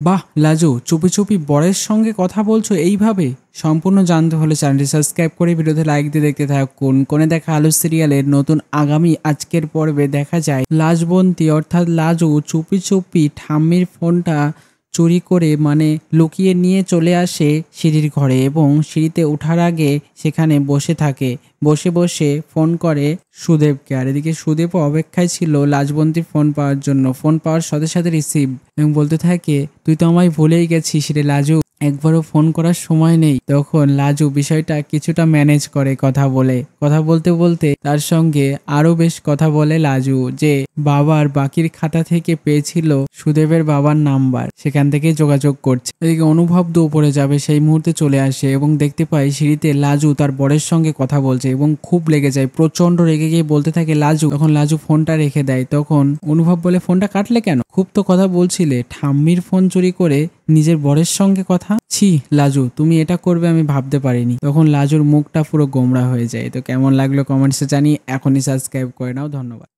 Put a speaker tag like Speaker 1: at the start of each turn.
Speaker 1: বাহ লাজু, চুপি চুপি বরের সঙ্গে কথা বলছো এইভাবে? সম্পূর্ণ জানতে হলে চ্যানেলটি সাবস্ক্রাইব করে ভিডিওতে লাইক দিয়ে দেখতে থাকুন। কোণে দেখা আলো সিরিয়ালের নতুন আগামী আজকের পর্বে দেখা যায় লাজবন্তী অর্থাৎ লাজু চুপি চুপি ঠাম্মির ফোনটা চুরি করে লুকিয়ে নিয়ে চলে আসে সিঁড়ির ঘরে এবং সিঁড়িতে ওঠার আগে সেখানে বসে থাকে। বসে বসে ফোন করে সুদেবকে। আর এদিকে সুদেবও অপেক্ষায় ছিল লাজবন্তীর ফোন পাওয়ার জন্য। ফোন পাওয়ার সাথে সাথে রিসিভ এবং বলতে থাকে, তুই তো আমায় ভুলেই গেছিস রে লাজু, একবারও ফোন করার সময় নেই। তখন লাজু বিষয়টা কিছুটা ম্যানেজ করে কথা বলতে বলতে তার সঙ্গে আরো বেশ কথা বলে লাজু, যে বাবার বাকির খাতা থেকে পেয়েছিল সুদেবের বাবার নাম্বার, সেখান থেকে যোগাযোগ করছে। এদিকে অনুভব দো উপরে যাবে সেই মুহূর্তে চলে আসে এবং দেখতে পায় সিঁড়িতে লাজু তার বরের সঙ্গে কথা বলছে এবং খুব লেগে যায়, প্রচন্ড রেগে গিয়ে বলতে থাকে লাজু। তখন লাজু ফোনটা রেখে দেয়। তখন অনুভব বলে, ফোনটা কাটলে কেন? খুব তো কথা বলছিলে, ঠাম্মির ফোন চুরি করে নিজের বরের সঙ্গে কথা। ছি লাজু, তুমি এটা করবে আমি ভাবতে পারিনি। তখন লাজুর মুখটা পুরো গোমড়া হয়ে যায়। তো কেমন লাগলো কমেন্টসে জানিয়ে এখনই সাবস্ক্রাইব করে নাও। ধন্যবাদ।